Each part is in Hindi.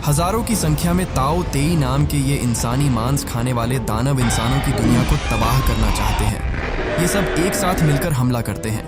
हजारों की संख्या में ताओ तेई नाम के ये इंसानी मांस खाने वाले दानव इंसानों की दुनिया को तबाह करना चाहते हैं। ये सब एक साथ मिलकर हमला करते हैं।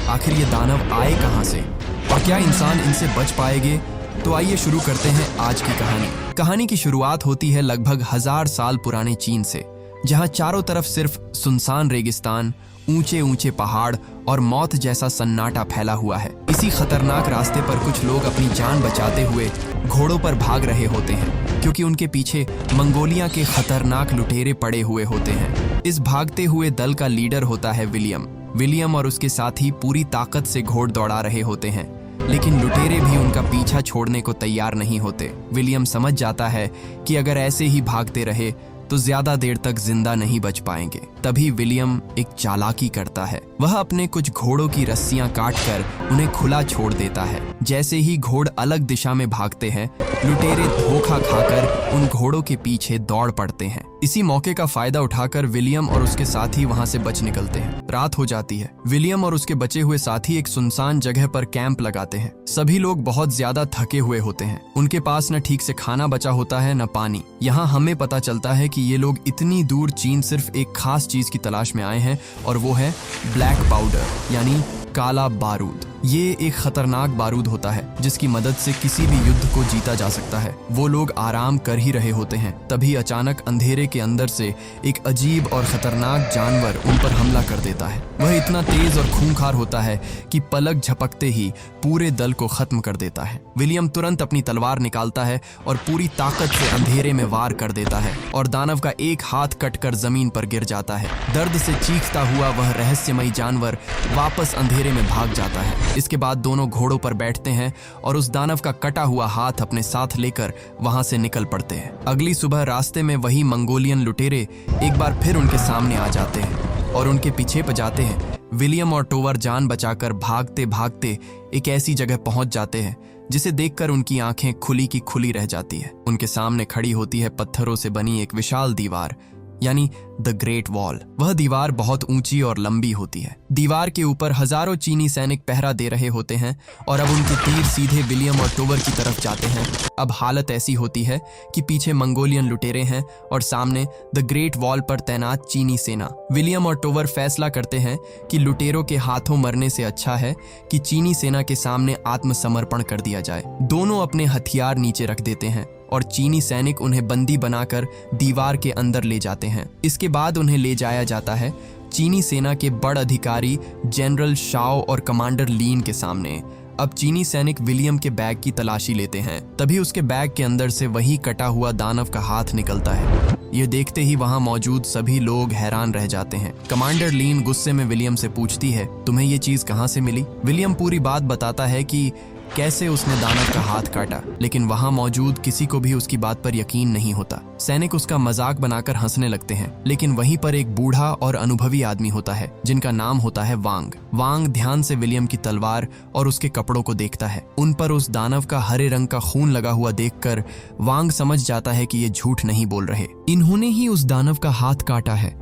आखिर ये दानव आए कहाँ से और क्या इंसान इनसे बच पाएंगे? तो आइए शुरू करते हैं आज की कहानी। कहानी की शुरुआत होती है लगभग 1000 साल पुराने चीन से, जहाँ चारों तरफ सिर्फ सुनसान रेगिस्तान, ऊंचे ऊंचे पहाड़ और मौत जैसा सन्नाटा फैला हुआ है। इसी खतरनाक रास्ते पर कुछ लोग अपनी जान बचाते हुए घोड़ों पर भाग रहे होते हैं, क्योंकि उनके पीछे मंगोलिया के खतरनाक लुटेरे पड़े हुए होते हैं। इस भागते हुए दल का लीडर होता है विलियम और उसके साथी पूरी ताकत से घोड़ दौड़ा रहे होते हैं, लेकिन लुटेरे भी उनका पीछा छोड़ने को तैयार नहीं होते। विलियम समझ जाता है कि अगर ऐसे ही भागते रहे तो ज्यादा देर तक जिंदा नहीं बच पाएंगे। तभी विलियम एक चालाकी करता है। वह अपने कुछ घोड़ों की रस्सियां काटकर उन्हें खुला छोड़ देता है। जैसे ही घोड़ अलग दिशा में भागते हैं, लुटेरे धोखा खाकर उन घोड़ों के पीछे दौड़ पड़ते हैं। इसी मौके का फायदा उठाकर विलियम और उसके साथी वहां से बच निकलते हैं। रात हो जाती है। विलियम और उसके बचे हुए साथी एक सुनसान जगह पर कैंप लगाते हैं। सभी लोग बहुत ज्यादा थके हुए होते हैं। उनके पास न ठीक से खाना बचा होता है न पानी। यहाँ हमें पता चलता है कि ये लोग इतनी दूर चीन सिर्फ एक खास चीज की तलाश में आए हैं, और वो है ब्लैक पाउडर यानी काला बारूद। ये एक खतरनाक बारूद होता है जिसकी मदद से किसी भी युद्ध को जीता जा सकता है। वो लोग आराम कर ही रहे होते हैं, तभी अचानक अंधेरे के अंदर से एक अजीब और खतरनाक जानवर उन पर हमला कर देता है। वह इतना तेज और खूंखार होता है कि पलक झपकते ही पूरे दल को खत्म कर देता है। विलियम तुरंत अपनी तलवार निकालता है और पूरी ताकत से अंधेरे में वार कर देता है, और दानव का एक हाथ कटकर जमीन पर गिर जाता है। दर्द से चीखता हुआ वह रहस्यमयी जानवर वापस अंधेरे में भाग जाता है। इसके बाद दोनों घोड़ों पर बैठते हैं और उस दानव का कटा हुआ हाथ अपने साथ लेकर वहां से निकल पड़ते हैं। अगली सुबह रास्ते में वही मंगोलियन लुटेरे एक बार फिर उनके सामने आ जाते हैं और उनके पीछे जाते हैं। विलियम और टोवर जान बचाकर भागते भागते एक ऐसी जगह पहुंच जाते हैं जिसे देखकर उनकी आंखें खुली की खुली रह जाती है। उनके सामने खड़ी होती है पत्थरों से बनी एक विशाल दीवार, यानी द ग्रेट वॉल। वह दीवार बहुत ऊंची और लंबी होती है। दीवार के ऊपर हजारों चीनी सैनिक पहरा दे रहे होते हैं, और अब उनके तीर सीधे विलियम और टोवर की तरफ जाते हैं। अब हालत ऐसी होती है कि पीछे मंगोलियन लुटेरे हैं और सामने द ग्रेट वॉल पर तैनात चीनी सेना। विलियम और टोवर फैसला करते हैं कि लुटेरों के हाथों मरने से अच्छा है कि चीनी सेना के सामने आत्मसमर्पण कर दिया जाए। दोनों अपने हथियार नीचे रख देते हैं और चीनी सैनिक उन्हें बंदी बनाकर दीवार के अंदर ले जाते हैं। इसके बाद उन्हें ले जाया जाता है चीनी सेना के बड़ अधिकारी जनरल शाओ और कमांडर लीन के सामने। अब चीनी सैनिक विलियम के बैग की तलाशी लेते हैं। तभी उसके बैग के अंदर से वही कटा हुआ दानव का हाथ निकलता है। ये देखते ही वहां मौजूद सभी लोग हैरान रह जाते हैं। कमांडर लीन गुस्से में विलियम से पूछती है, तुम्हें ये चीज कहां से मिली? विलियम पूरी बात बताता है कि कैसे उसने दानव का हाथ काटा, लेकिन वहां मौजूद किसी को भी उसकी बात पर यकीन नहीं होता। सैनिक उसका मजाक बनाकर हंसने लगते हैं, लेकिन वहीं पर एक बूढ़ा और अनुभवी आदमी होता है जिनका नाम होता है वांग ध्यान से विलियम की तलवार और उसके कपड़ों को देखता है। उन पर उस दानव का हरे रंग का खून लगा हुआ देखकर वांग समझ जाता है कि ये झूठ नहीं बोल रहे, इन्होंने ही उस दानव का हाथ काटा है।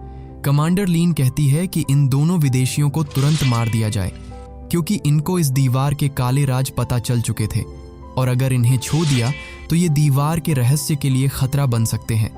कमांडर लीन कहती है कि इन दोनों विदेशियों को तुरंत मार दिया जाए, क्योंकि इनको इस दीवार के काले राज पता चल चुके थे, और अगर इन्हें छू दिया तो ये दीवार के रहस्य के लिए खतरा बन सकते हैं।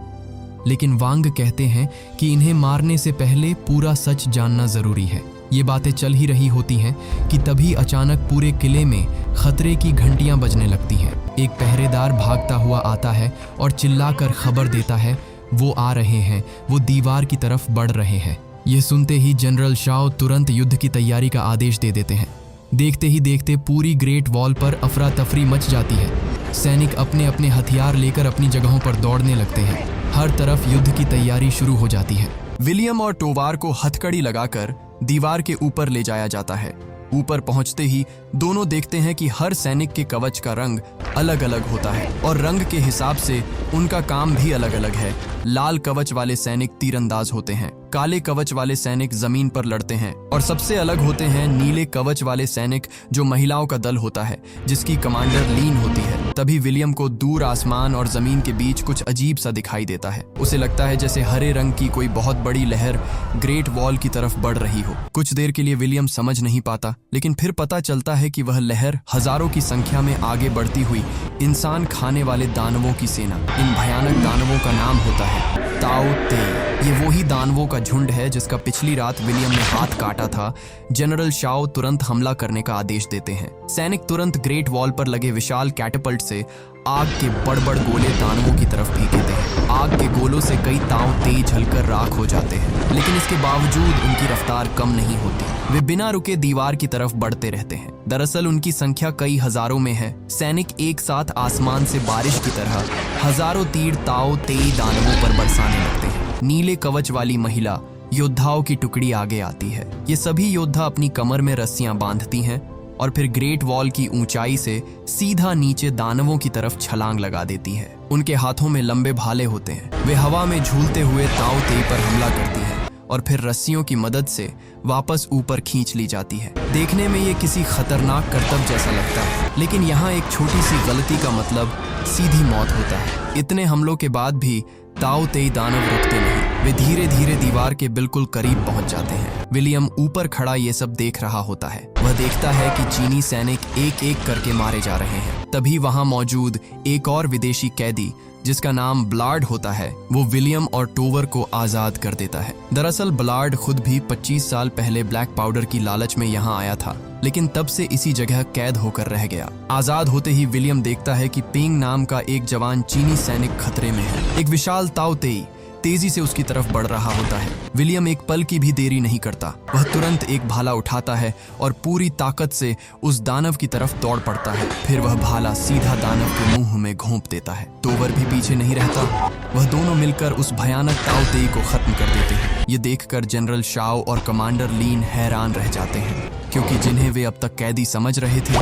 लेकिन वांग कहते हैं कि इन्हें मारने से पहले पूरा सच जानना जरूरी है। ये बातें चल ही रही होती हैं कि तभी अचानक पूरे किले में खतरे की घंटियां बजने लगती हैं। एक पहरेदार भागता हुआ आता है और चिल्लाकर खबर देता है, वो आ रहे हैं, वो दीवार की तरफ बढ़ रहे हैं। यह सुनते ही जनरल शाओ तुरंत युद्ध की तैयारी का आदेश दे देते हैं। देखते ही देखते पूरी ग्रेट वॉल पर अफरा तफरी मच जाती है। सैनिक अपने अपने हथियार लेकर अपनी जगहों पर दौड़ने लगते हैं। हर तरफ युद्ध की तैयारी शुरू हो जाती है। विलियम और टोवार को हथकड़ी लगाकर दीवार के ऊपर ले जाया जाता है। ऊपर पहुंचते ही दोनों देखते हैं कि हर सैनिक के कवच का रंग अलग अलग होता है, और रंग के हिसाब से उनका काम भी अलग अलग है। लाल कवच वाले सैनिक तीरंदाज होते हैं, काले कवच वाले सैनिक जमीन पर लड़ते हैं, और सबसे अलग होते हैं नीले कवच वाले सैनिक जो महिलाओं का दल होता है, जिसकी कमांडर लीन होती है। तभी विलियम को दूर आसमान और जमीन के बीच कुछ अजीब सा दिखाई देता है। उसे लगता है जैसे हरे रंग की कोई बहुत बड़ी लहर ग्रेट वॉल की तरफ बढ़ रही हो। कुछ देर के लिए विलियम समझ नहीं पाता, लेकिन फिर पता चलता है कि वह लहर हजारों की संख्या में आगे बढ़ती हुई इंसान खाने वाले दानवों की सेना। इन भयानक दानवों का नाम होता है ताओ ते। ये वही दानवों का झुंड है जिसका पिछली रात विलियम ने हाथ काटा था। जनरल शाओ तुरंत हमला करने का आदेश देते हैं। सैनिक तुरंत ग्रेट वॉल पर लगे विशाल कैटपल्ट से आग के बड़ गोले दानवों की तरफ फेंक देते हैं। आग के गोलों से कई ताव तेज जलकर राख हो जाते हैं, लेकिन इसके बावजूद उनकी रफ्तार कम नहीं होती। वे बिना रुके दीवार की तरफ बढ़ते रहते हैं। दरअसल उनकी संख्या कई हजारों में है। सैनिक एक साथ आसमान से बारिश की तरह हजारों तीर ताव तेई दानवों पर बरसाने लगते हैं। नीले कवच वाली महिला योद्धाओं की टुकड़ी आगे आती है। ये सभी योद्धा अपनी कमर में रस्सियां बांधती हैं और फिर ग्रेट वॉल की ऊंचाई से सीधा नीचे दानवों की तरफ छलांग लगा देती है। उनके हाथों में लंबे भाले होते हैं। वे हवा में झूलते हुए ताओ तेई पर हमला करती हैं और फिर रस्सियों की मदद से वापस ऊपर खींच ली जाती है। देखने में ये किसी खतरनाक करतब जैसा लगता है, लेकिन यहाँ एक छोटी सी गलती का मतलब सीधी मौत होता है। इतने हमलों के बाद भी ताओ तेई दानव रुकते नहीं। वे धीरे धीरे दीवार के बिल्कुल करीब पहुंच जाते हैं। विलियम ऊपर खड़ा ये सब देख रहा होता है। वह देखता है कि चीनी सैनिक एक एक करके मारे जा रहे हैं। तभी वहां मौजूद एक और विदेशी कैदी जिसका नाम ब्लाड होता है, वो विलियम और टोवर को आजाद कर देता है। दरअसल ब्लाड खुद भी 25 साल पहले ब्लैक पाउडर की लालच में यहाँ आया था, लेकिन तब से इसी जगह कैद होकर रह गया। आजाद होते ही विलियम देखता है कि पिंग नाम का एक जवान चीनी सैनिक खतरे में है। एक विशाल ताओ तेई तेजी से उसकी तरफ बढ़ रहा होता है। विलियम एक पल की भी देरी नहीं करता। वह तुरंत एक भाला उठाता है और पूरी ताकत से उस दानव की तरफ दौड़ पड़ता है। फिर वह भाला सीधा दानव के मुंह में घोंप देता है। टोवर भी पीछे नहीं रहता। वह दोनों मिलकर उस भयानक ताओ तेई को खत्म कर देते हैं। ये देखकर जनरल शाओ और कमांडर लीन हैरान रह जाते हैं, क्योंकि जिन्हें वे अब तक कैदी समझ रहे थे,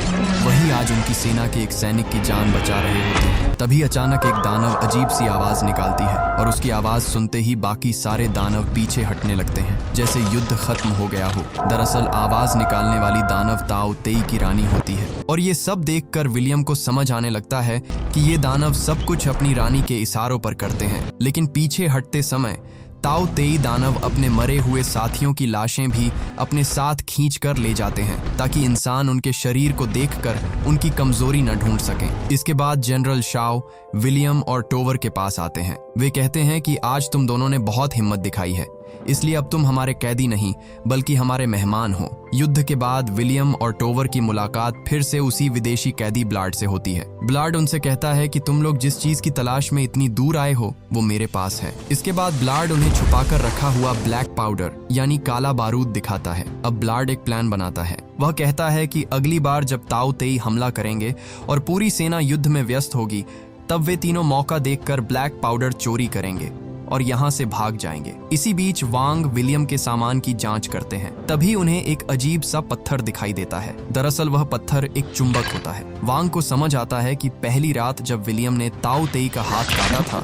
वही आज उनकी सेना के एक सैनिक की जान बचा रहे होते हैं। तभी अचानक एक दानव अजीब सी आवाज निकालती है और उसकी आवाज सुनते ही बाकी सारे दानव पीछे हटने लगते हैं, जैसे युद्ध खत्म हो गया हो। दरअसल आवाज निकालने वाली दानव ताओ तेई की रानी होती है और ये सब देखकर विलियम को समझ आने लगता है कि ये दानव सब कुछ अपनी रानी के इशारों पर करते हैं। लेकिन पीछे हटते समय ताओ तेई दानव अपने मरे हुए साथियों की लाशें भी अपने साथ खींच कर ले जाते हैं, ताकि इंसान उनके शरीर को देखकर उनकी कमजोरी न ढूंढ सकें। इसके बाद जनरल शाओ विलियम और टोवर के पास आते हैं। वे कहते हैं कि आज तुम दोनों ने बहुत हिम्मत दिखाई है, इसलिए अब तुम हमारे कैदी नहीं बल्कि हमारे मेहमान हो। युद्ध के बाद विलियम और टोवर की मुलाकात फिर से उसी विदेशी कैदी ब्लाड से होती है। ब्लाड उनसे कहता है कि तुम लोग जिस चीज की तलाश में इतनी दूर आए हो वो मेरे पास है। इसके बाद ब्लाड उन्हें छुपाकर रखा हुआ ब्लैक पाउडर यानी काला बारूद दिखाता है। अब ब्लाड एक प्लान बनाता है। वह कहता है कि अगली बार जब ताओ तेई हमला करेंगे और पूरी सेना युद्ध में व्यस्त होगी, तब वे तीनों मौका देखकर ब्लैक पाउडर चोरी करेंगे और यहाँ से भाग जाएंगे। इसी बीच वांग विलियम के सामान की जांच करते हैं। तभी उन्हें एक अजीब सा पत्थर दिखाई देता है। दरअसल वह पत्थर एक चुंबक होता है। वांग को समझ आता है कि पहली रात जब विलियम ने ताओ तेई का हाथ काटा था,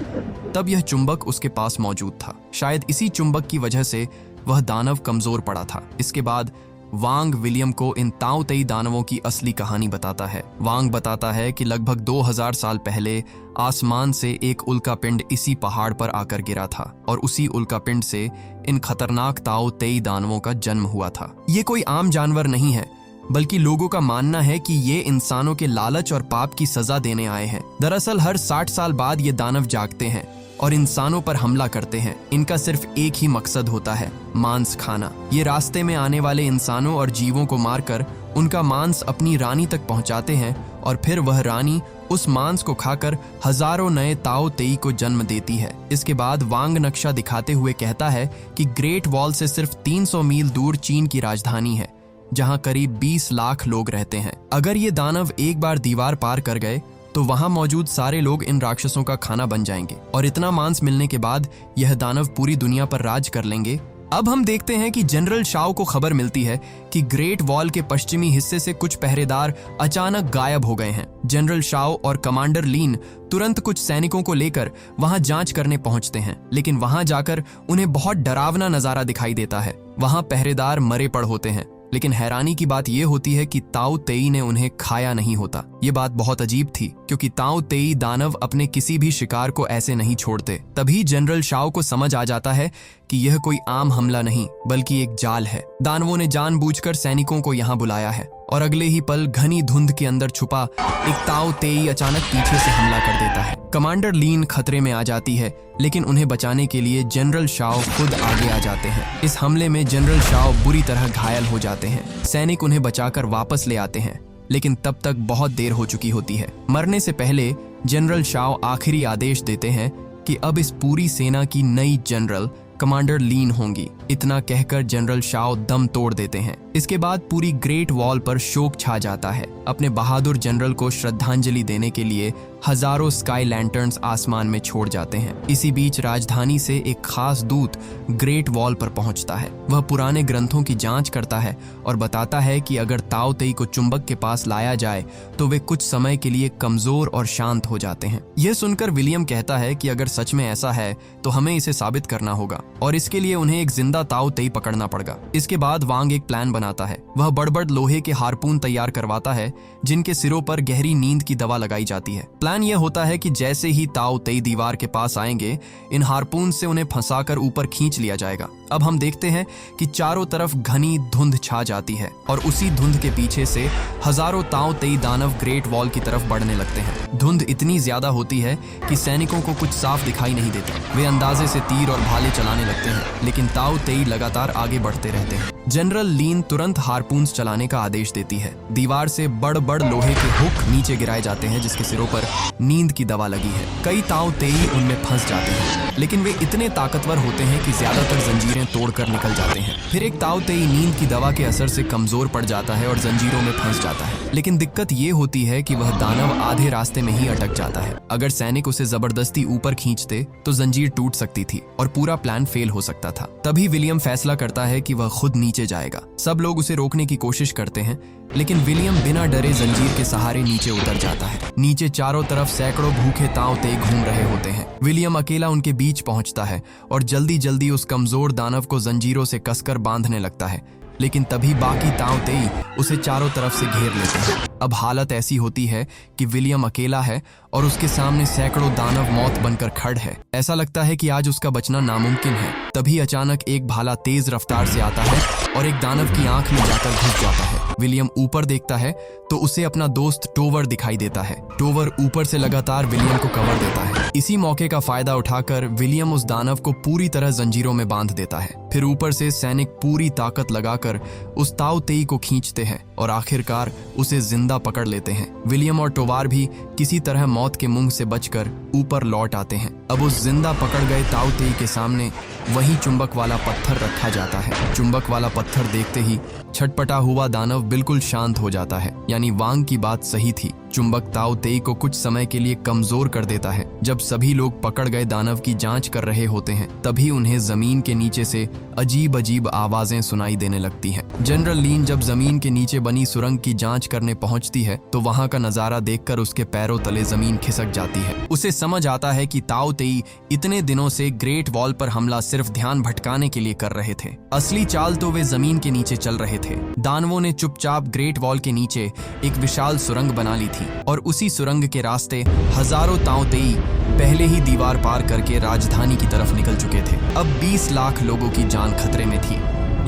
तब यह चुंबक उसके पास मौजूद था। शायद इसी चुंबक की वजह से वह दानव कमजोर पड़ा था। इसके बाद वांग विलियम को इन ताओ तेई दानवों की असली कहानी बताता है। वांग बताता है कि लगभग 2000 साल पहले आसमान से एक उल्कापिंड इसी पहाड़ पर आकर गिरा था और उसी उल्कापिंड से इन खतरनाक ताओ तेई दानवों का जन्म हुआ था। ये कोई आम जानवर नहीं है, बल्कि लोगों का मानना है कि ये इंसानों के लालच और पाप की सजा देने आए हैं। दरअसल हर 60 साल बाद ये दानव जागते हैं और इंसानों पर हमला करते हैं। इनका सिर्फ एक ही मकसद होता है, मांस खाना। ये रास्ते में आने वाले इंसानों और जीवों को मारकर उनका मांस अपनी रानी तक पहुंचाते हैं और फिर वह रानी उस मांस को खाकर हजारों नए ताओ तेई को जन्म देती है। इसके बाद वांग नक्शा दिखाते हुए कहता है कि ग्रेट वॉल से सिर्फ 300 मील दूर चीन की राजधानी है, जहां करीब 20 लाख लोग रहते हैं। अगर ये दानव एक बार दीवार पार कर गए तो वहां मौजूद सारे लोग इन राक्षसों का खाना बन जाएंगे और इतना मांस मिलने के बाद यह दानव पूरी दुनिया पर राज कर लेंगे। अब हम देखते हैं कि जनरल शाओ को खबर मिलती है कि ग्रेट वॉल के पश्चिमी हिस्से से कुछ पहरेदार अचानक गायब हो गए हैं। जनरल शाओ और कमांडर लीन तुरंत कुछ सैनिकों को लेकर वहां जांच करने पहुंचते हैं, लेकिन वहां जाकर उन्हें बहुत डरावना नजारा दिखाई देता है। वहां पहरेदार मरे पड़ होते हैं, लेकिन हैरानी की बात यह होती है कि ताओ तेई ने उन्हें खाया नहीं होता। ये बात बहुत अजीब थी क्योंकि ताओ तेई दानव अपने किसी भी शिकार को ऐसे नहीं छोड़ते। तभी जनरल शाओ को समझ आ जाता है कि यह कोई आम हमला नहीं बल्कि एक जाल है। दानवों ने जानबूझकर सैनिकों को यहाँ बुलाया है और अगले ही पल घनी धुंध के अंदर छुपा एक ताओ तेई अचानक पीछे से हमला कर देता है। कमांडर लीन खतरे में आ जाती है, लेकिन उन्हें बचाने के लिए जनरल शाओ खुद आगे आ जाते हैं। इस हमले में जनरल शाओ बुरी तरह घायल हो जाते हैं। सैनिक उन्हें बचाकर वापस ले आते हैं, लेकिन तब तक बहुत देर हो चुकी होती है। मरने से पहले जनरल शाओ आखिरी आदेश देते हैं कि अब इस पूरी सेना की नई जनरल कमांडर लीन होंगी। इतना कहकर जनरल शाओ दम तोड़ देते हैं। इसके बाद पूरी ग्रेट वॉल पर शोक छा जाता है। अपने बहादुर जनरल को श्रद्धांजलि देने के लिए हजारों स्काई लैंटर्न्स आसमान में छोड़ जाते हैं। इसी बीच राजधानी से एक खास दूत ग्रेट वॉल पर पहुंचता है। वह पुराने ग्रंथों की जांच करता है और बताता है कि अगर ताओ तेई को चुंबक के पास लाया जाए तो वे कुछ समय के लिए कमजोर और शांत हो जाते हैं। यह सुनकर विलियम कहता है कि अगर सच में ऐसा है तो हमें इसे साबित करना होगा और इसके लिए उन्हें एक जिंदा ताओ तेई पकड़ना पड़ेगा। इसके बाद वांग एक प्लान बनाता है। वह बड़-बड़ लोहे के हारपून तैयार करवाता है जिनके सिरों पर गहरी नींद की दवा लगाई जाती है। प्लान यह होता है कि जैसे ही ताओ तेई दीवार के पास आएंगे, इन हारपून से उन्हें फंसाकर ऊपर खींच लिया जाएगा। अब हम देखते हैं कि चारों तरफ घनी धुंध छा जाती है और उसी धुंध के पीछे से हजारों ताओ तेई दानव ग्रेट वॉल की तरफ बढ़ने लगते हैं। धुंध इतनी ज्यादा होती है कि सैनिकों को कुछ साफ दिखाई नहीं देता। वे अंदाजे से तीर और भाले चलाने लगते हैं, लेकिन ताओ तेई लगातार आगे बढ़ते रहते हैं। जनरल लीन तुरंत हारपून्स चलाने का आदेश देती है। दीवार से बड़-बड़ लोहे के हुक नीचे गिराए जाते हैं जिसके सिरों पर नींद की दवा लगी है। कई ताओ तेई उनमें फंस जाते हैं, लेकिन वे इतने ताकतवर होते हैं कि ज्यादातर जंजीरें तोड़कर निकल जाते हैं। फिर एक ताओ तेई नींद की दवा के असर से कमजोर पड़ जाता है और जंजीरों में फंस जाता है। लेकिन दिक्कत ये होती है कि वह दानव आधे रास्ते में ही अटक जाता है। अगर सैनिक उसे जबरदस्ती ऊपर खींचते तो जंजीर टूट सकती थी और पूरा प्लान फेल हो सकता था। तभी विलियम फैसला करता है कि वह खुद नीचे जाएगा। सब लोग उसे रोकने की कोशिश करते हैं, लेकिन विलियम बिना डरे जंजीर के सहारे नीचे उतर जाता है। नीचे चारों तरफ सैकड़ों भूखे ताओ तेई घूम रहे होते हैं। विलियम अकेला उनके बीच पहुंचता है और जल्दी जल्दी उस कमजोर दानव को जंजीरों से कसकर बांधने लगता है, लेकिन तभी बाकी ताओ तेई उसे चारों तरफ से घेर लेते हैं। अब हालत ऐसी होती है कि विलियम अकेला है और उसके सामने सैकड़ों दानव मौत बनकर खड़ है। ऐसा लगता है कि आज उसका बचना नामुमकिन है। तभी अचानक एक भाला तेज रफ्तार से आता है और एक दानव की आंख में जाकर घुस जाता है। विलियम ऊपर देखता है तो उसे अपना दोस्त टोवर दिखाई देता है। टोवर ऊपर से लगातार विलियम को कवर देता है। इसी मौके का फायदा उठाकर विलियम उस दानव को पूरी तरह जंजीरों में बांध देता है। फिर ऊपर से सैनिक पूरी ताकत लगाकर उस ताओ तेई को खींचते हैं और आखिरकार उसे जिंदा पकड़ लेते हैं। विलियम और टोवार भी किसी तरह मौत के मुंह से बचकर ऊपर लौट आते हैं। अब उस जिंदा पकड़ गए ताओ तेई के सामने वही चुंबक वाला पत्थर रखा जाता है। चुंबक वाला पत्थर देखते ही छटपटा हुआ दानव बिल्कुल शांत हो जाता है। यानी वांग की बात सही थी, चुंबक ताओ तेई को कुछ समय के लिए कमजोर कर देता है। जब सभी लोग पकड़ गए दानव की जांच कर रहे होते हैं, तभी उन्हें जमीन के नीचे से अजीब अजीब आवाजें सुनाई देने लगती हैं। जनरल लीन जब जमीन के नीचे बनी सुरंग की जांच करने पहुंचती है तो वहां का नजारा देखकर उसके पैरों तले जमीन खिसक जाती है। उसे समझ आता है कि ताओ तेई इतने दिनों से ग्रेट वॉल पर हमला सिर्फ ध्यान भटकाने के लिए कर रहे थे। असली चाल तो वे जमीन के नीचे चल रहे थे। दानवों ने चुपचाप ग्रेट वॉल के नीचे एक विशाल सुरंग बना ली थी और उसी सुरंग के रास्ते हजारों ताओ तेई पहले ही दीवार पार करके राजधानी की तरफ निकल चुके थे। अब 20 लाख लोगों की जान खतरे में थी,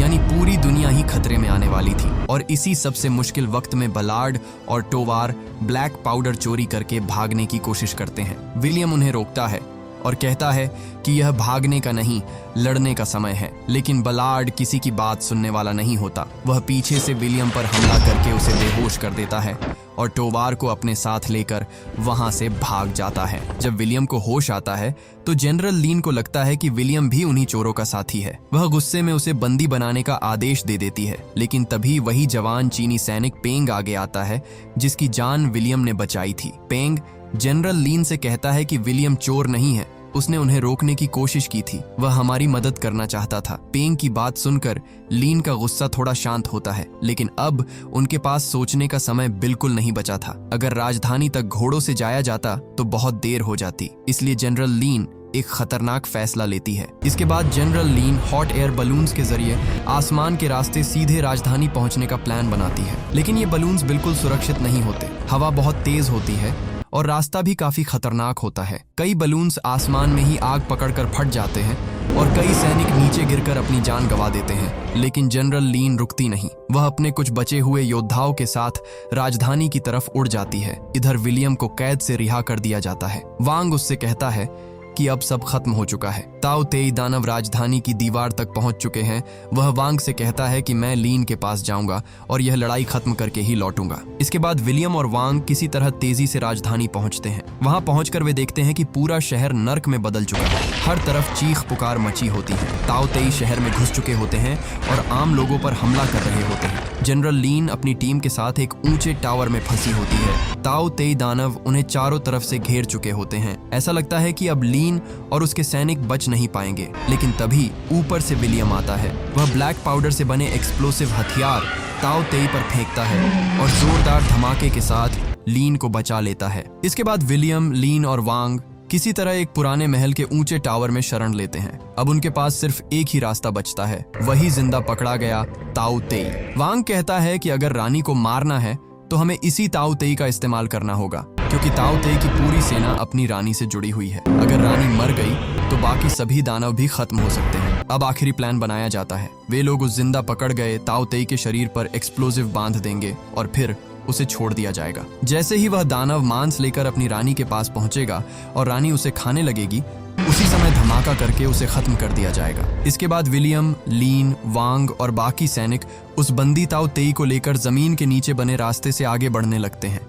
यानी पूरी दुनिया ही खतरे में आने वाली थी। और इसी सबसे मुश्किल वक्त में बलार्ड और टोवार ब्लैक पाउडर चोरी करके भागने की कोशिश करते हैं। विलियम उन्हें रोकता है और कहता है कि यह भागने का नहीं, लड़ने का समय है। लेकिन बलार्ड किसी की बात सुनने वाला नहीं होता। वह पीछे से विलियम पर हमला करके उसे बेहोश कर देता है और टोवार को अपने साथ लेकर वहां से भाग जाता है। जब विलियम को होश आता है तो जनरल लीन को लगता है कि विलियम भी उन्हीं चोरों का साथी है। वह गुस्से में उसे बंदी बनाने का आदेश दे देती है, लेकिन तभी वही जवान चीनी सैनिक पेंग आगे आता है जिसकी जान विलियम ने बचाई थी। पेंग जनरल लीन से कहता है कि विलियम चोर नहीं है, उसने उन्हें रोकने की कोशिश की थी, वह हमारी मदद करना चाहता था। पेंग की बात सुनकर लीन का गुस्सा थोड़ा शांत होता है, लेकिन अब उनके पास सोचने का समय बिल्कुल नहीं बचा था। अगर राजधानी तक घोड़ों से जाया जाता तो बहुत देर हो जाती, इसलिए जनरल लीन एक खतरनाक फैसला लेती है। इसके बाद जनरल लीन हॉट एयर बलून्स के जरिए आसमान के रास्ते सीधे राजधानी पहुंचने का प्लान बनाती है, लेकिन ये बलून्स बिल्कुल सुरक्षित नहीं होते। हवा बहुत तेज होती है और रास्ता भी काफी खतरनाक होता है। कई बलून्स आसमान में ही आग पकड़कर फट जाते हैं और कई सैनिक नीचे गिरकर अपनी जान गंवा देते हैं, लेकिन जनरल लीन रुकती नहीं। वह अपने कुछ बचे हुए योद्धाओं के साथ राजधानी की तरफ उड़ जाती है। इधर विलियम को कैद से रिहा कर दिया जाता है। वांग उससे कहता है कि अब सब खत्म हो चुका है। ताओ तेई दानव राजधानी की दीवार तक पहुंच चुके हैं। वह वांग से कहता है कि मैं लीन के पास जाऊंगा और यह लड़ाई खत्म करके ही लौटूंगा। इसके बाद विलियम और वांग किसी तरह तेजी से राजधानी पहुंचते हैं। वहां पहुंचकर वे देखते हैं कि पूरा शहर नर्क में बदल चुका है। हर तरफ चीख पुकार मची होती है। ताओ तेई शहर में घुस चुके होते हैं और आम लोगों पर हमला कर रहे होते हैं। जनरल लीन अपनी टीम के साथ एक ऊंचे टावर में फंसी होती है। ताओ तेई दानव उन्हें चारों तरफ से घेर चुके होते हैं। ऐसा लगता है कि अब लीन और उसके सैनिक बच नहीं पाएंगे, लेकिन तभी ऊपर से विलियम आता है। वह ब्लैक पाउडर से बने एक्सप्लोसिव हथियार ताओ तेई पर फेंकता है और जोरदार धमाके के साथ लीन को बचा लेता है। इसके बाद विलियम, लीन और वांग किसी तरह एक पुराने महल के ऊंचे टावर में शरण लेते हैं। अब उनके पास सिर्फ एक ही रास्ता बचता है, वही जिंदा पकड़ा गया ताओ तेई। वांग कहता है कि अगर रानी को मारना है तो हमें इसी ताओ तेई का इस्तेमाल करना होगा, क्योंकि ताओ तेई की पूरी सेना अपनी रानी से जुड़ी हुई है। अगर रानी मर गई तो बाकी सभी दानव भी खत्म हो सकते हैं। अब आखिरी प्लान बनाया जाता है। वे लोग उस जिंदा पकड़ गए ताओ तेई के शरीर पर एक्सप्लोसिव बांध देंगे और फिर उसे छोड़ दिया जाएगा। जैसे ही वह दानव मांस लेकर अपनी रानी के पास पहुंचेगा और रानी उसे खाने लगेगी, उसी समय धमाका करके उसे खत्म कर दिया जाएगा। इसके बाद विलियम, लीन, वांग और बाकी सैनिक उस बंदी ताओ तेई को लेकर जमीन के नीचे बने रास्ते से आगे बढ़ने लगते हैं,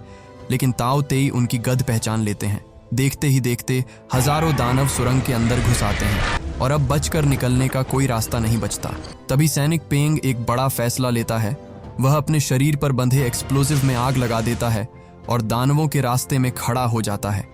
लेकिन ताओ तेई उनकी गद पहचान लेते हैं। देखते ही देखते हजारों दानव सुरंग के अंदर घुस आते हैं और अब बचकर निकलने का कोई रास्ता नहीं बचता। तभी सैनिक पेंग एक बड़ा फैसला लेता है। वह अपने शरीर पर बंधे एक्सप्लोसिव में आग लगा देता है और दानवों के रास्ते में खड़ा हो जाता है।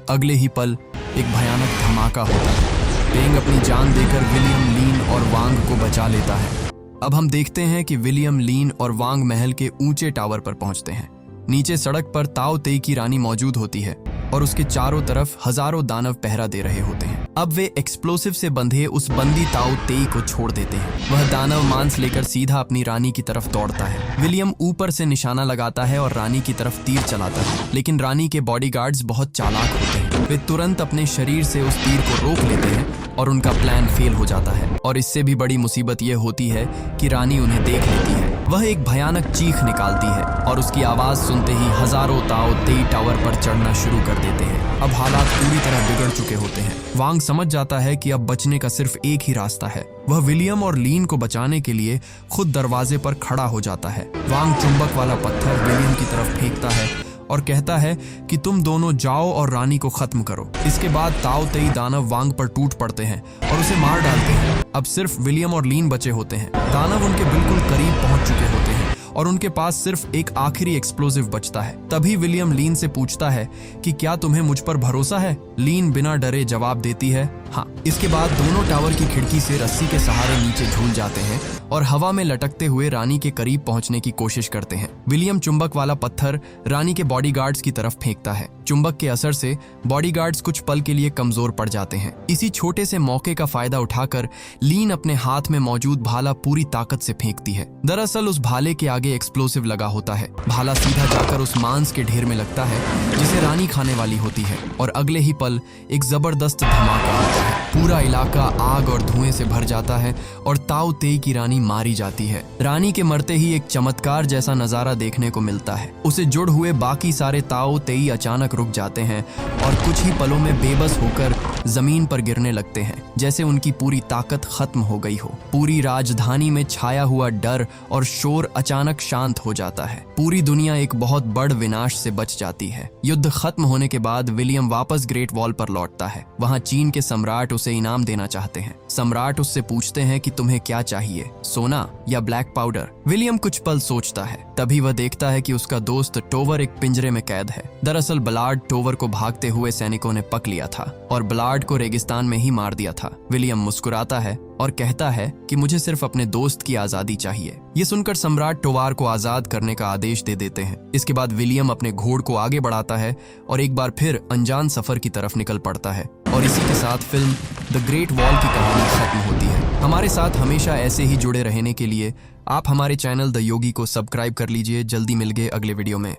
अगले ही पल एक भयानक धमाका होता है। पेंग अपनी जान देकर विलियम, लीन और वांग को बचा लेता है। अब हम देखते हैं कि विलियम, लीन और वांग महल के ऊंचे टावर पर पहुंचते हैं। नीचे सड़क पर ताओ तेई की रानी मौजूद होती है और उसके चारों तरफ हजारों दानव पहरा दे रहे होते हैं। अब वे एक्सप्लोसिव से बंधे उस बंदी ताओ तेई को छोड़ देते हैं। वह दानव मांस लेकर सीधा अपनी रानी की तरफ दौड़ता है। विलियम ऊपर से निशाना लगाता है और रानी की तरफ तीर चलाता है, लेकिन रानी के बॉडीगार्ड्स बहुत चालाक होते हैं। वे तुरंत अपने शरीर से उस तीर को रोक लेते हैं और उनका प्लान फेल हो जाता है। और इससे भी बड़ी मुसीबत यह होती है कि रानी उन्हें देख लेती है। वह एक भयानक चीख निकालती है और उसकी आवाज सुनते ही हजारों ताओ तेई टावर पर चढ़ना शुरू कर देते हैं। अब हालात पूरी तरह बिगड़ चुके होते हैं। वांग समझ जाता है कि अब बचने का सिर्फ एक ही रास्ता है। वह विलियम और लीन को बचाने के लिए खुद दरवाजे पर खड़ा हो जाता है। वांग चुंबक वाला पत्थर विलियम की तरफ फेंकता है और कहता है कि तुम दोनों जाओ और रानी को खत्म करो। इसके बाद ताओ तेई दानव वांग पर टूट पड़ते हैं और उसे मार डालते हैं। अब सिर्फ विलियम और लीन बचे होते हैं। दानव उनके बिल्कुल करीब पहुंच चुके होते हैं और उनके पास सिर्फ एक आखिरी एक्सप्लोसिव बचता है। तभी विलियम लीन से पूछता है कि क्या तुम्हें मुझ पर भरोसा है? लीन बिना डरे जवाब देती है हाँ। इसके बाद दोनों टावर की खिड़की से रस्सी के सहारे नीचे झूल जाते हैं और हवा में लटकते हुए रानी के करीब पहुंचने की कोशिश करते हैं। विलियम चुंबक वाला पत्थर रानी के बॉडीगार्ड्स की तरफ फेंकता है। चुंबक के असर से बॉडीगार्ड्स कुछ पल के लिए कमजोर पड़ जाते हैं। इसी छोटे से मौके का फायदा उठाकर लीन अपने हाथ में मौजूद भाला पूरी ताकत से फेंकती है। दरअसल उस भाले के आगे एक्सप्लोसिव लगा होता है। भाला सीधा जाकर उस मांस के ढेर में लगता है जिसे रानी खाने वाली होती है और अगले ही पल एक जबरदस्त धमाका होता है। पूरा इलाका आग और धुएं से भर जाता है और ताओ तेई की रानी मारी जाती है। रानी के मरते ही एक चमत्कार जैसा नजारा देखने को मिलता है। उसे जुड़ हुए बाकी सारे ताओ तेई अचानक रुक जाते हैं और कुछ ही पलों में बेबस होकर जमीन पर गिरने लगते हैं, जैसे उनकी पूरी ताकत खत्म हो गई हो। पूरी राजधानी में छाया हुआ डर और शोर अचानक शांत हो जाता है। पूरी दुनिया एक बहुत बड़ विनाश से बच जाती है। युद्ध खत्म होने के बाद विलियम वापस ग्रेट वॉल पर लौटता है। वहां चीन के सम्राट उसे इनाम देना चाहते हैं। सम्राट उससे पूछते हैं कि तुम्हें क्या चाहिए, सोना या ब्लैक पाउडर? विलियम कुछ पल सोचता है। तभी वह देखता है कि उसका दोस्त टोवर एक पिंजरे में कैद है। दरअसल बलाड टोवर को भागते हुए सैनिकों ने पक लिया था और बलाड को रेगिस्तान में ही मार दिया था। विलियम मुस्कुराता है और कहता है कि मुझे सिर्फ अपने दोस्त की आजादी चाहिए। ये सुनकर सम्राट टोवार को आजाद करने का आदेश दे देते हैं। इसके बाद विलियम अपने घोड़ को आगे बढ़ाता है और एक बार फिर अनजान सफर की तरफ निकल पड़ता है और इसी के साथ फिल्म द ग्रेट वॉल की कहानी खत्म होती है। हमारे साथ हमेशा ऐसे ही जुड़े रहने के लिए आप हमारे चैनल द योगी को सब्सक्राइब कर लीजिए। जल्दी मिल गए अगले वीडियो में।